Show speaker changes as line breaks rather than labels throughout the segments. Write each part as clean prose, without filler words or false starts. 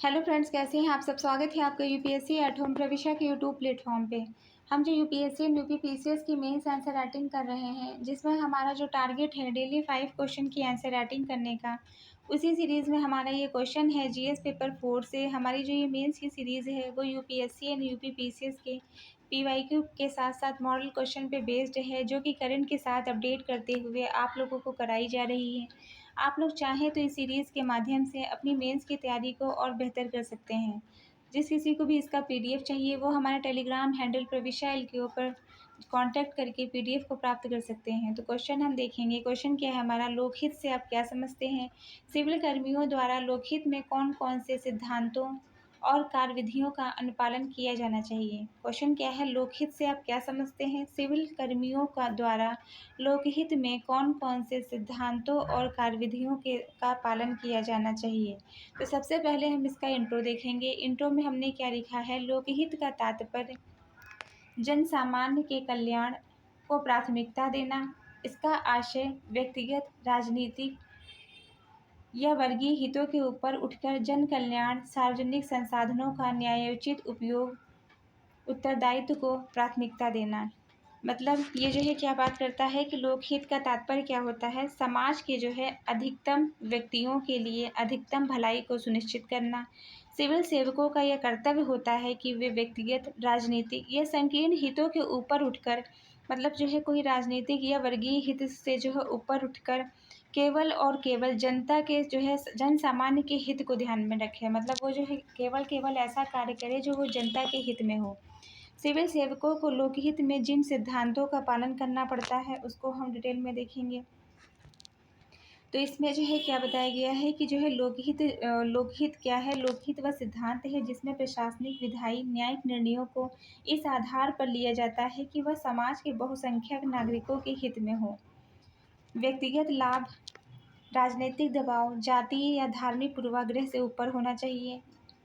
Hello friends, कैसे हैं आप सब। स्वागत है आपका यूपीएससी एट होम प्रविशा के यूट्यूब प्लेटफॉर्म पे। हम जो यूपीएससी एंड यूपीपीसीएस की मेंस आंसर राइटिंग कर रहे हैं, जिसमें हमारा जो टारगेट है डेली 5 क्वेश्चन की आंसर राइटिंग करने का, उसी सीरीज़ में हमारा ये क्वेश्चन है जीएस पेपर 4 से। हमारी जो ये मेंस की सीरीज़ है वो यूपीएससी एंड यूपीपीसीएस के पीवाईक्यू के साथ साथ मॉडल क्वेश्चन पे बेस्ड है, जो कि करंट के साथ अपडेट करते हुए आप लोगों को कराई जा रही है। आप लोग चाहें तो इस सीरीज़ के माध्यम से अपनी मेंस की तैयारी को और बेहतर कर सकते हैं। जिस किसी को भी इसका पीडीएफ चाहिए वो हमारे टेलीग्राम हैंडल प्रविशा एल के ऊपर कांटेक्ट करके पीडीएफ को प्राप्त कर सकते हैं। तो क्वेश्चन हम देखेंगे। क्वेश्चन क्या है हमारा, लोकहित से आप क्या समझते हैं। सिविल कर्मियों द्वारा लोकहित में कौन कौन से सिद्धांतों और कार्यविधियों का अनुपालन किया जाना चाहिए। क्वेश्चन क्या है, लोकहित से आप क्या समझते हैं। सिविल कर्मियों का द्वारा लोकहित में कौन कौन से सिद्धांतों और कार्यविधियों के का पालन किया जाना चाहिए। तो सबसे पहले हम इसका इंट्रो देखेंगे। इंट्रो में हमने क्या लिखा है, लोकहित का तात्पर्य जन सामान्य के कल्याण को प्राथमिकता देना। इसका आशय व्यक्तिगत, राजनीतिक या वर्गीय हितों के ऊपर उठकर जन कल्याण, सार्वजनिक संसाधनों का न्यायोचित उपयोग, उत्तरदायित्व को प्राथमिकता देना। मतलब ये जो है क्या बात करता है कि लोकहित का तात्पर्य क्या होता है, समाज के जो है अधिकतम व्यक्तियों के लिए अधिकतम भलाई को सुनिश्चित करना। सिविल सेवकों का यह कर्तव्य होता है कि वे व्यक्तिगत, राजनीतिक या संकीर्ण हितों के ऊपर उठकर, मतलब जो है कोई राजनीतिक या वर्गीय हित से जो है ऊपर उठकर केवल और केवल जनता के जो है जन सामान्य के हित को ध्यान में रखे। मतलब वो जो है केवल केवल ऐसा कार्य करे जो वो जनता के हित में हो। सिविल सेवकों को लोकहित में जिन सिद्धांतों का पालन करना पड़ता है उसको हम डिटेल में देखेंगे। तो इसमें जो है क्या बताया गया है कि जो है लोकहित क्या है। लोकहित वह सिद्धांत है जिसमें प्रशासनिक, विधायी, न्यायिक निर्णयों को इस आधार पर लिया जाता है कि वह समाज के बहुसंख्यक नागरिकों के हित में हो। व्यक्तिगत लाभ, राजनीतिक दबाव, जातीय या धार्मिक पूर्वाग्रह से ऊपर होना चाहिए।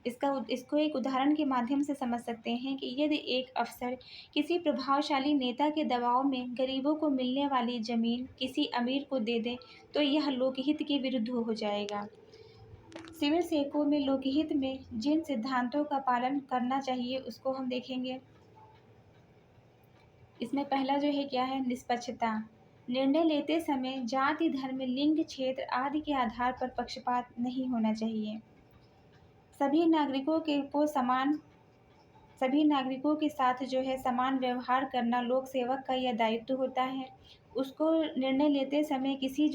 इसको एक उदाहरण के माध्यम से समझ सकते हैं कि यदि एक अफसर किसी प्रभावशाली नेता के दबाव में गरीबों को मिलने वाली ज़मीन किसी अमीर को दे दे तो यह लोकहित के विरुद्ध हो जाएगा। सिविल सेवकों में लोकहित में जिन सिद्धांतों का पालन करना चाहिए उसको हम देखेंगे। इसमें पहला जो है क्या है, निष्पक्षता। निर्णय लेते समय जाति, धर्म, लिंग, क्षेत्र आदि के आधार पर पक्षपात नहीं होना चाहिए। सभी नागरिकों के साथ जो है समान व्यवहार करना लोक सेवक का यह दायित्व होता है। उसको निर्णय लेते समय किसी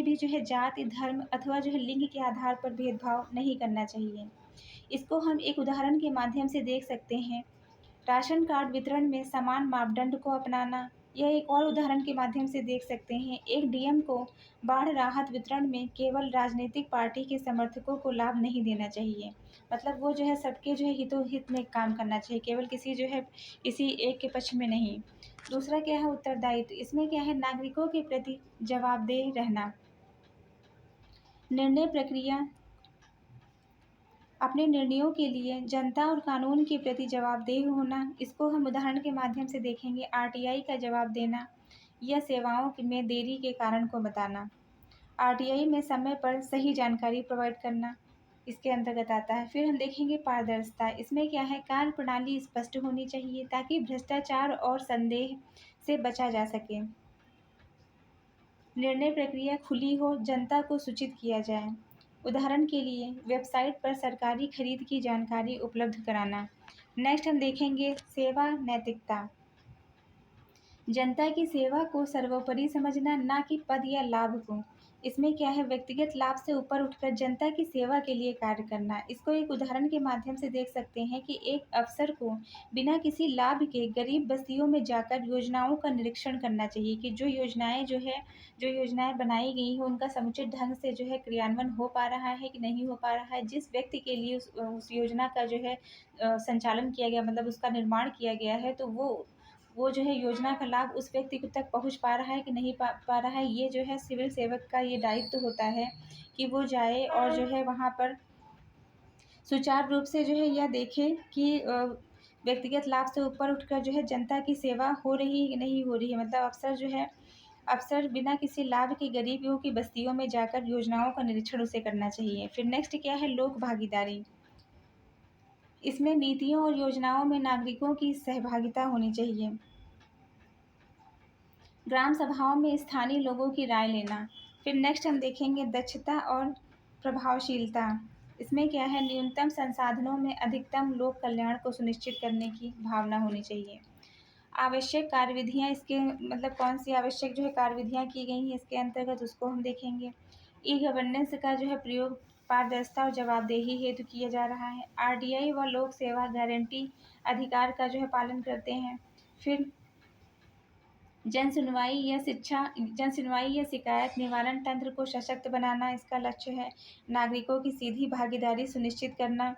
भी जो है जाति, धर्म अथवा जो है लिंग के आधार पर भेदभाव नहीं करना चाहिए। इसको हम एक उदाहरण के माध्यम से देख सकते हैं। राशन कार्ड वितरण में समान मापदंड को अपनाना। यह एक और उदाहरण के माध्यम से देख सकते हैं। एक डीएम को बाढ़ राहत वितरण में केवल राजनीतिक पार्टी के समर्थकों को लाभ नहीं देना चाहिए। मतलब वो जो है सबके जो है हित में काम करना चाहिए, केवल किसी एक के पक्ष में नहीं। दूसरा क्या है, उत्तरदायित्व। इसमें क्या है, नागरिकों के प्रति जवाबदेह रहना। निर्णय प्रक्रिया, अपने निर्णयों के लिए जनता और कानून के प्रति जवाबदेह होना। इसको हम उदाहरण के माध्यम से देखेंगे। आरटीआई का जवाब देना या सेवाओं में देरी के कारण को बताना। आरटीआई में समय पर सही जानकारी प्रोवाइड करना इसके अंतर्गत आता है। फिर हम देखेंगे पारदर्शिता। इसमें क्या है, कार्य प्रणाली स्पष्ट होनी चाहिए ताकि भ्रष्टाचार और संदेह से बचा जा सके। निर्णय प्रक्रिया खुली हो, जनता को सूचित किया जाए। उदाहरण के लिए वेबसाइट पर सरकारी खरीद की जानकारी उपलब्ध कराना। नेक्स्ट हम देखेंगे सेवा नैतिकता। जनता की सेवा को सर्वोपरि समझना, ना कि पद या लाभ को। इसमें क्या है, व्यक्तिगत लाभ से ऊपर उठकर जनता की सेवा के लिए कार्य करना। इसको एक उदाहरण के माध्यम से देख सकते हैं कि एक अफसर को बिना किसी लाभ के गरीब बस्तियों में जाकर योजनाओं का निरीक्षण करना चाहिए कि जो योजनाएं बनाई गई हैं उनका समुचित ढंग से जो है क्रियान्वयन हो पा रहा है कि नहीं हो पा रहा है। जिस व्यक्ति के लिए उस योजना का जो है संचालन किया गया, मतलब उसका निर्माण किया गया है, तो वो जो है योजना का लाभ उस व्यक्ति तक पहुंच पा रहा है कि नहीं पा रहा है। ये जो है सिविल सेवक का ये दायित्व होता है कि वो जाए और जो है वहाँ पर सुचारू रूप से जो है यह देखे कि व्यक्तिगत लाभ से ऊपर उठकर जो है जनता की सेवा हो रही है कि नहीं हो रही है। मतलब अफसर जो है अफसर बिना किसी लाभ के गरीबों की बस्तियों में जाकर योजनाओं का निरीक्षण उसे करना चाहिए। फिर नेक्स्ट क्या है, लोक भागीदारी। इसमें नीतियों और योजनाओं में नागरिकों की सहभागिता होनी चाहिए। ग्राम सभाओं में स्थानीय लोगों की राय लेना। फिर नेक्स्ट हम देखेंगे दक्षता और प्रभावशीलता। इसमें क्या है, न्यूनतम संसाधनों में अधिकतम लोक कल्याण को सुनिश्चित करने की भावना होनी चाहिए। आवश्यक कार्यविधियाँ, इसके मतलब कौन सी आवश्यक जो है कार्यविधियाँ की गई हैं इसके अंतर्गत, उसको हम देखेंगे। ई गवर्नेंस का जो है प्रयोग पारदर्शिता और जवाबदेही हेतु किया जा रहा है। आरटीआई व लोक सेवा गारंटी अधिकार का जो है पालन करते हैं। फिर जन सुनवाई या शिकायत निवारण तंत्र को सशक्त बनाना इसका लक्ष्य है। नागरिकों की सीधी भागीदारी सुनिश्चित करना।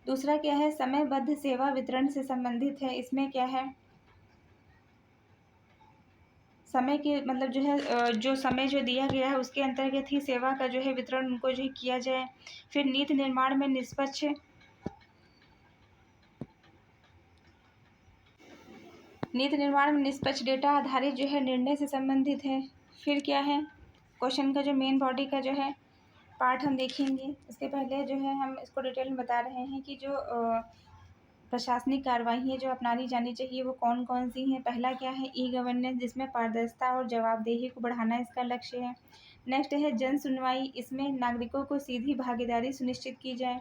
दूसरा क्या है, समयबद्ध सेवा वितरण से संबंधित है। इसमें क्या है, समय के मतलब जो है जो समय जो दिया गया है उसके अंतर्गत ही सेवा का जो है वितरण उनको जो है किया जाए। फिर नीति निर्माण में निष्पक्ष डेटा आधारित जो है निर्णय से संबंधित है। फिर क्या है, क्वेश्चन का जो मेन बॉडी का जो है पार्ट हम देखेंगे। इसके पहले जो है हम इसको डिटेल में बता रहे हैं कि जो प्रशासनिक कार्यवाही जो अपनानी जानी चाहिए वो कौन कौन सी हैं। पहला क्या है, ई गवर्नेंस, जिसमें पारदर्शिता और जवाबदेही को बढ़ाना इसका लक्ष्य है। नेक्स्ट है जन सुनवाई, इसमें नागरिकों को सीधी भागीदारी सुनिश्चित की जाए।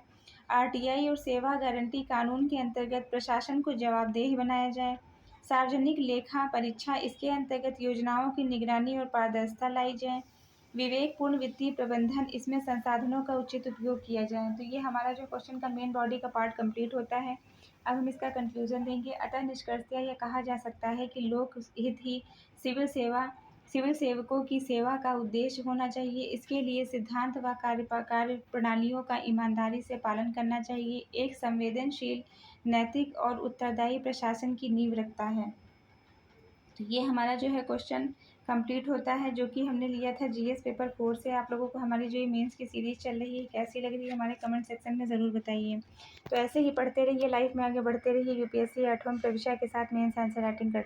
आरटीआई और सेवा गारंटी कानून के अंतर्गत प्रशासन को जवाबदेह बनाया जाए। सार्वजनिक लेखा परीक्षा, इसके अंतर्गत योजनाओं की निगरानी और पारदर्शिता लाई जाए। विवेकपूर्ण वित्तीय प्रबंधन, इसमें संसाधनों का उचित उपयोग किया जाए। तो ये हमारा जो क्वेश्चन का मेन बॉडी का पार्ट कंप्लीट होता है। अब हम इसका कंक्लूजन देंगे। अतः निष्कर्षतः यह कहा जा सकता है कि लोक हित ही सिविल सेवकों की सेवा का उद्देश्य होना चाहिए। इसके लिए सिद्धांत व कार्य प्रणालियों का ईमानदारी से पालन करना चाहिए। एक संवेदनशील, नैतिक और उत्तरदायी प्रशासन की नींव रखता है। तो ये हमारा जो है क्वेश्चन कंप्लीट होता है, जो कि हमने लिया था जीएस पेपर 4 से। आप लोगों को हमारी जो ये मेंस की सीरीज़ चल रही है कैसी लग रही है हमारे कमेंट सेक्शन में ज़रूर बताइए। तो ऐसे ही पढ़ते रहिए, लाइफ में आगे बढ़ते रहिए। यूपीएससी 8वां प्रविष्य के साथ मेंस आंसर राइटिंग करते